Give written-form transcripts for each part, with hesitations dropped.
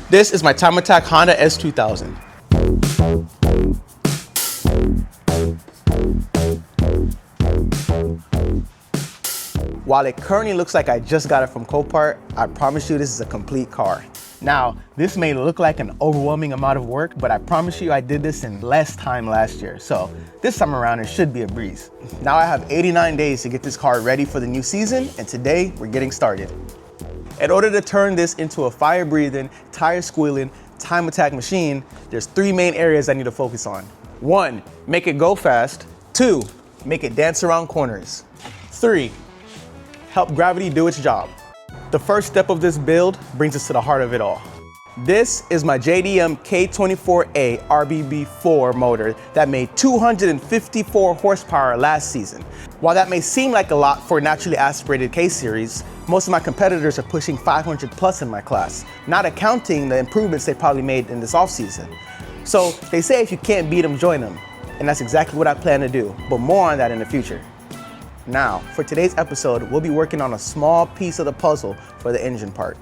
This is my Time Attack Honda S2000. While it currently looks like I just got it from Copart, I promise you this is a complete car. Now, this may look like an overwhelming amount of work, but I promise you I did this in less time last year. So this time around, it should be a breeze. Now I have 89 days to get this car ready for the new season, and today we're getting started. In order to turn this into a fire-breathing, tire-squealing, Time Attack machine, there's 3 main areas I need to focus on. 1, make it go fast. 2, make it dance around corners. 3, help gravity do its job. The first step of this build brings us to the heart of it all. This is my JDM K24 RBB4 motor that made 254 horsepower last season. While that may seem like a lot for a naturally aspirated K-Series, most of my competitors are pushing 500 plus in my class, not accounting the improvements they probably made in this off-season. So they say if you can't beat them, join them. And that's exactly what I plan to do, but more on that in the future. Now, for today's episode, we'll be working on a small piece of the puzzle for the engine part.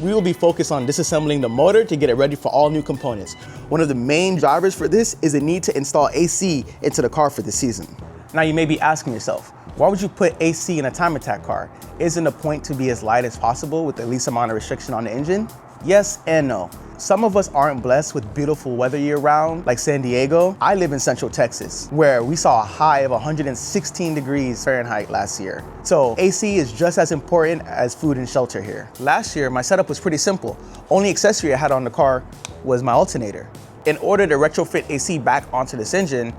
We will be focused on disassembling the motor to get it ready for all new components. One of the main drivers for this is the need to install AC into the car for this season. Now you may be asking yourself, why would you put AC in a Time Attack car? Isn't the point to be as light as possible with the least amount of restriction on the engine? Yes and no. Some of us aren't blessed with beautiful weather year-round, like San Diego. I live in Central Texas, where we saw a high of 116 degrees Fahrenheit last year. So AC is just as important as food and shelter here. Last year, my setup was pretty simple. Only accessory I had on the car was my alternator. In order to retrofit AC back onto this engine,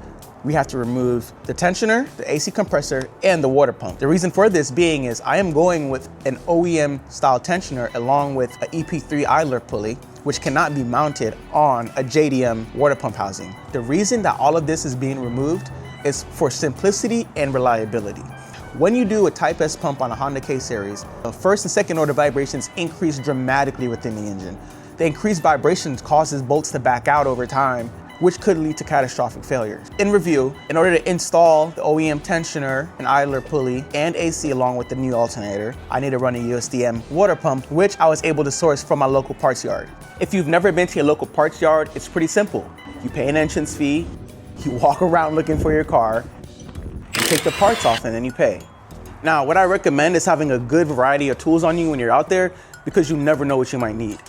we have to remove the tensioner, the AC compressor, and the water pump. The reason for this being is I am going with an OEM style tensioner along with an EP3 idler pulley, which cannot be mounted on a JDM water pump housing. The reason that all of this is being removed is for simplicity and reliability. When you do a Type S pump on a Honda K-Series, the first and second order vibrations increase dramatically within the engine. The increased vibrations causes bolts to back out over time, which could lead to catastrophic failures. In review, in order to install the OEM tensioner, an idler pulley, and AC along with the new alternator, I need to run a USDM water pump, which I was able to source from my local parts yard. If you've never been to your local parts yard, it's pretty simple. You pay an entrance fee, you walk around looking for your car, you take the parts off, and then you pay. Now, what I recommend is having a good variety of tools on you when you're out there, because you never know what you might need.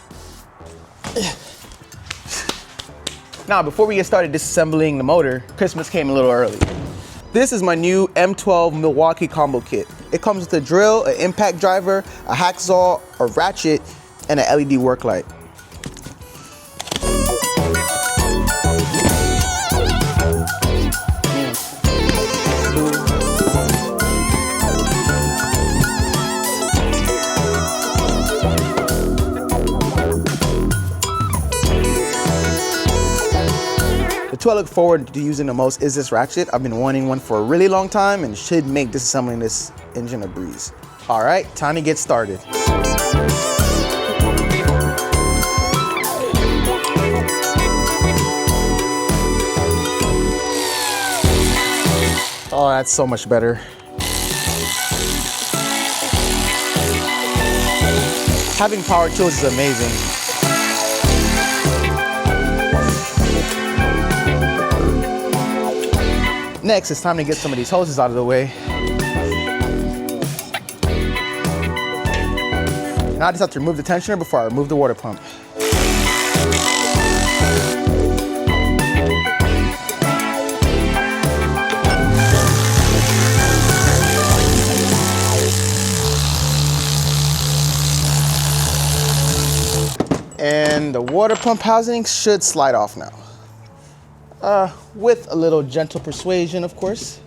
Now, before we get started disassembling the motor, Christmas came a little early. This is my new M12 Milwaukee combo kit. It comes with a drill, an impact driver, a hacksaw, a ratchet, and an LED work light. The tool I look forward to using the most is this ratchet. I've been wanting one for a really long time and should make disassembling this engine a breeze. All right, time to get started. Oh, that's so much better. Having power tools is amazing. Next, it's time to get some of these hoses out of the way. Now I just have to remove the tensioner before I remove the water pump. And the water pump housing should slide off now. With a little gentle persuasion, of course.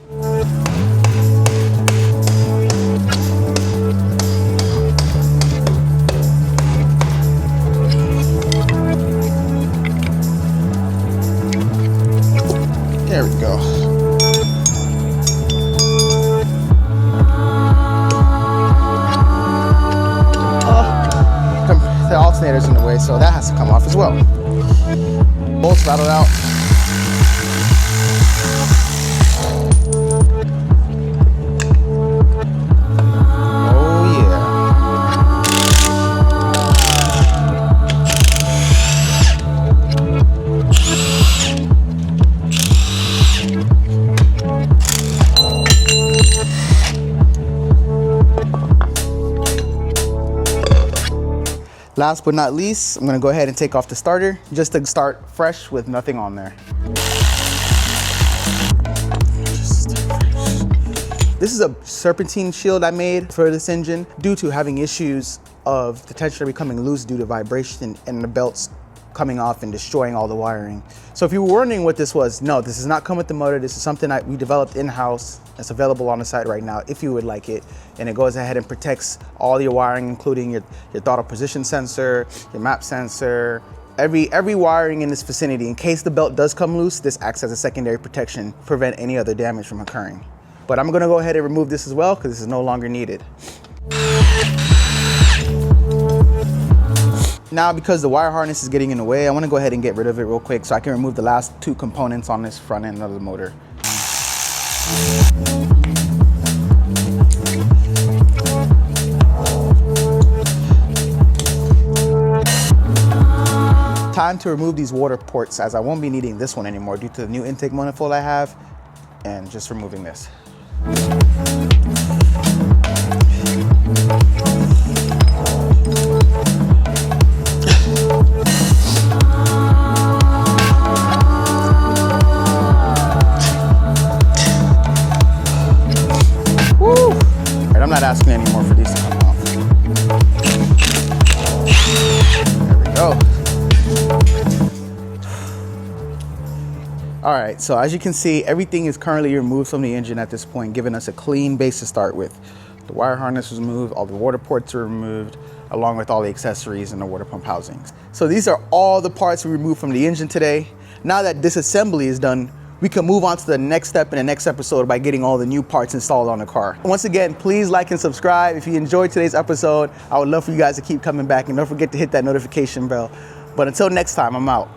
There we go. The alternator's in the way, so that has to come off as well. Bolts rattled out. Last but not least, I'm gonna go ahead and take off the starter just to start fresh with nothing on there. This is a serpentine shield I made for this engine due to having issues of the tensioner becoming loose due to vibration and the belts coming off and destroying all the wiring. So if you were wondering what this was, no, this does not come with the motor. This is something that we developed in-house. It's available on the site right now if you would like it. And it goes ahead and protects all your wiring, including your throttle position sensor, your map sensor, every wiring in this vicinity. In case the belt does come loose, this acts as a secondary protection to prevent any other damage from occurring. But I'm gonna go ahead and remove this as well because this is no longer needed. Now, because the wire harness is getting in the way, I want to go ahead and get rid of it real quick so I can remove the last two components on this front end of the motor. Time to remove these water ports, as I won't be needing this one anymore due to the new intake manifold I have, and just removing this. I'm not asking anymore for these to come off. There we go. All right, so as you can see, everything is currently removed from the engine at this point, giving us a clean base to start with. The wire harness was removed, all the water ports are removed, along with all the accessories and the water pump housings. So these are all the parts we removed from the engine today. Now that disassembly is done, we can move on to the next step in the next episode by getting all the new parts installed on the car. Once again, please like and subscribe. If you enjoyed today's episode, I would love for you guys to keep coming back, and don't forget to hit that notification bell. But until next time, I'm out.